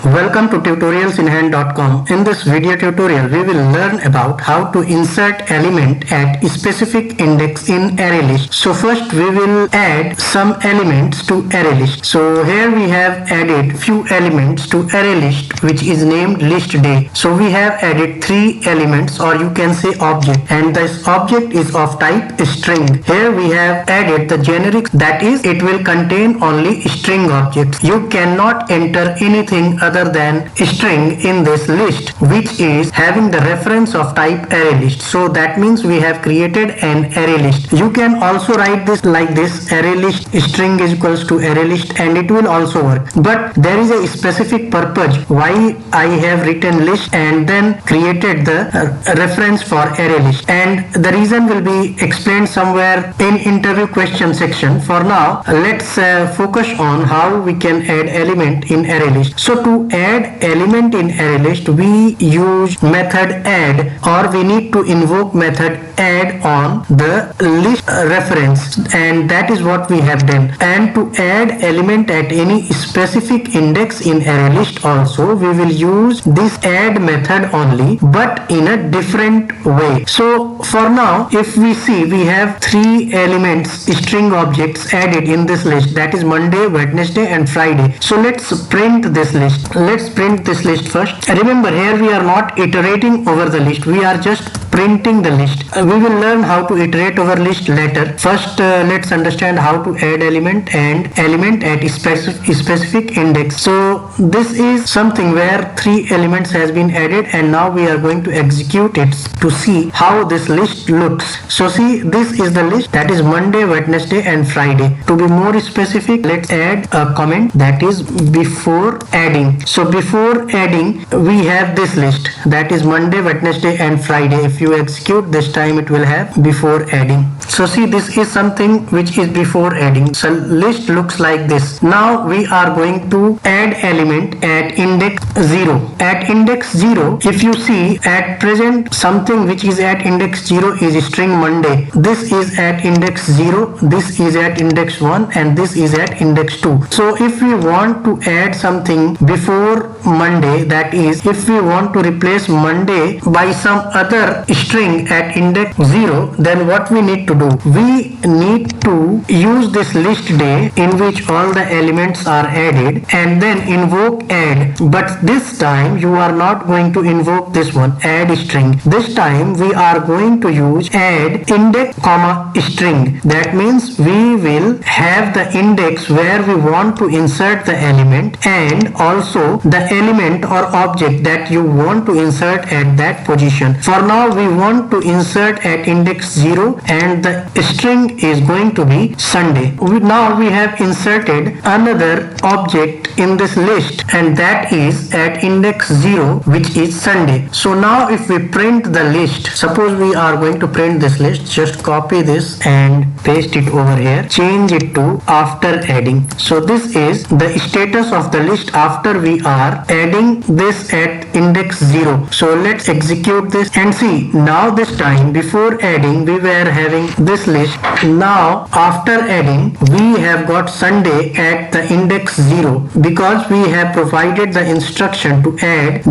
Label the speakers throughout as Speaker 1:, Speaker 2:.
Speaker 1: Welcome to tutorialsinhand.com. In this video tutorial, we will learn about how to insert element at specific index in array list. So first we will add some elements to array list. So here we have added few elements to array list which is named list day. So we have added 3 elements, or you can say object, and this object is of type string. Here we have added the generic, that is it will contain only string objects. You cannot enter anything other than string in this list, which is having the reference of type array list. So that means we have created an array list. You can also write this like this: array list string is equals to array list, and it will also work. But there is a specific purpose why I have written list and then created the reference for array list, and the reason will be explained somewhere in interview question section. For now, let's focus on how we can add element in array list. So to add element in array list, we use method add, or we need to invoke method add on the list reference, and that is what we have done. And to add element at any specific index in array list also, we will use this add method only, but in a different way. So for now, if we see, we have 3 elements, string objects added in this list, that is Monday, Wednesday and Friday. So let's print this list. Let's print this list first. Remember, here we are not iterating over the list, we are just printing the list. We will learn how to iterate over list later. First let's understand how to add element and element at specific index. So this is something where 3 elements has been added, and now we are going to execute it to see how this list looks. So see, this is the list, that is Monday, Wednesday and Friday. To be more specific, let's add a comment, that is before adding. So before adding, we have this list, that is Monday, Wednesday and Friday. If you execute this time, it will have before adding. So see, this is something which is before adding. So list looks like this. Now we are going to add element at index 0. At index 0, if you see, at present something which is at index 0 is string Monday. This is at index 0, this is at index 1, and this is at index 2. So if we want to add something before Monday, that is if we want to replace Monday by some other string at index 0, then what we need to do? We need to use this list day in which all the elements are added, and then invoke add. But this time you are not going to invoke this one, add string. This time we are going to use add index comma string. That means we will have the index where we want to insert the element, and also the element or object that you want to insert at that position. For now, we want to insert at index 0, and the string is going to be Sunday. Now we have inserted another object in this list, and that is at index 0, which is Sunday. So now if we print the list, suppose we are going to print this list, just copy this and paste it over here, change it to after adding. So this is the status of the list after we are adding this at index 0. So let's execute this and see. Now this time before adding we were having this list. Now after adding we have got Sunday at the index 0, because we have provided the instruction to add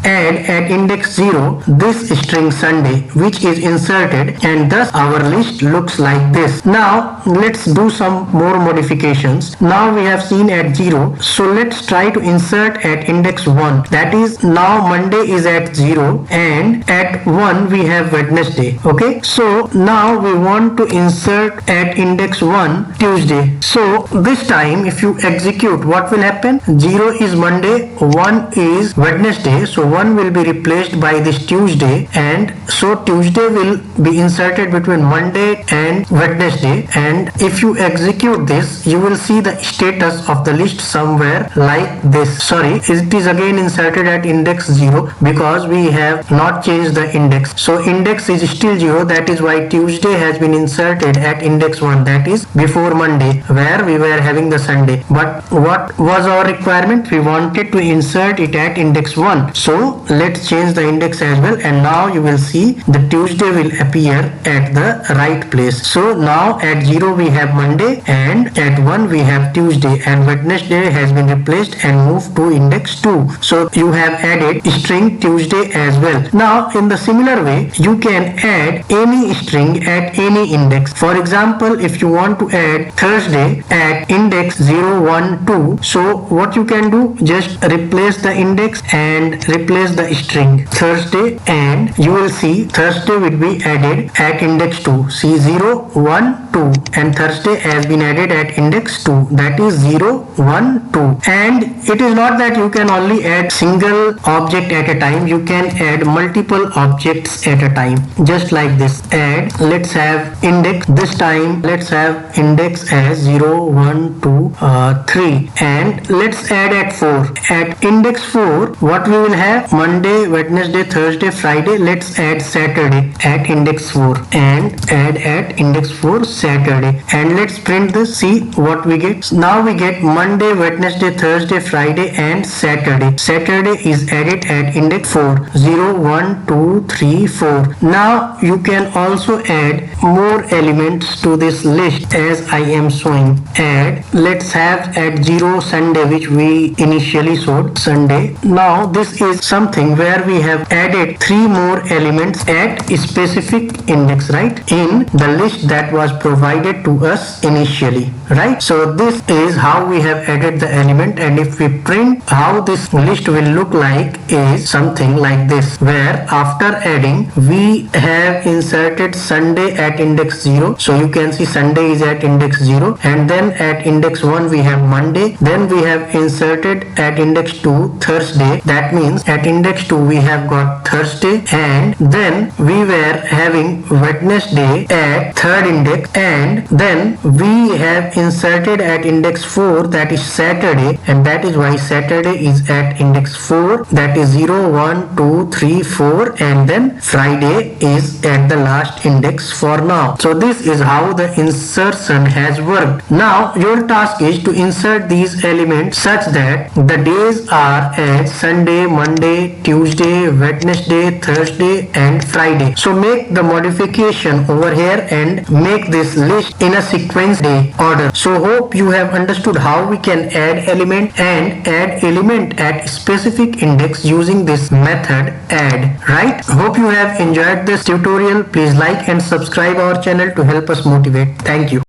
Speaker 1: at index 0 this string Sunday, which is inserted, and thus our list looks like this. Now let's do some more modifications. Now we have seen at 0, so let's try to insert at index 1. That is, now Monday is at 0 and at 1 we have Wednesday. Okay, so now we want to insert at index 1 Tuesday. So this time if you execute, what will happen? 0 is Monday, 1 is Wednesday, so 1 will be replaced by this Tuesday, and so Tuesday will be inserted between Monday and Wednesday. And if you execute this, you will see the status of the list somewhere like this. Sorry, it is again inserted at index 0 because we have not changed the index. So index is still 0, that is why Tuesday has been inserted at index 1, that is before Monday, where we were having the Sunday. But what was our requirement? We wanted to insert it at index 1. So let's change the index as well, and now you will see the Tuesday will appear at the right place. So now at 0 we have Monday, and at 1 we have Tuesday, and Wednesday has been replaced and moved to index 2. So you have added string Tuesday as well. Now in the similar way, you can add any string at any index. For example, if you want to add Thursday at index 0, 1, 2, so what you can do, just replace the index and replace the string Thursday, and you will see Thursday will be added at index 2. See 0, 1, 2, and Thursday has been added at index 2, that is 0, 1, 2. And it is not that you can only add single object at a time, you can add multiple objects at a time, just like this. Add, let's have index, this time let's have index as 0, 1, 2, 3, and let's add at 4. At index 4, what we will have? Monday, Wednesday, Thursday, Friday. Let's add Saturday at index 4, and add at index 4 Saturday, and let's print this. See what we get. Now we get Monday, Wednesday, Thursday, Friday, and Saturday. Saturday is added at index 4, 0, 1, 2, 3, 4. Now you can also add more elements to this list as I am showing. Add, let's have at 0 Sunday, which we initially showed Sunday. Now this is something where we have added 3 more elements at a specific index, right, in the list that was provided to us initially, right? So this is how we have added the element, and if we print, how this list will look like is something like this, where after adding we have inserted Sunday at index 0. So you can see Sunday is at index 0, and then at index 1 we have Monday, then we have inserted at index 2 Thursday. That means at index 2 we have got Thursday, and then we were having Wednesday at third index, and then we have inserted at index 4, that is Saturday, and that is why Saturday is at index 4, that is 0, 1, 2, 3, 4, and then Friday is at the last index for now. So this is how the insertion has worked. Now your task is to insert these elements such that the days are as Sunday, Monday, Tuesday, Wednesday, Thursday, and Friday. So make the modification over here and make this list in a sequence day order. So hope you have understood how we can add element and add element at specific index using this method add, right? Hope you have enjoyed this tutorial. Please like and subscribe our channel to help us motivate. Thank you.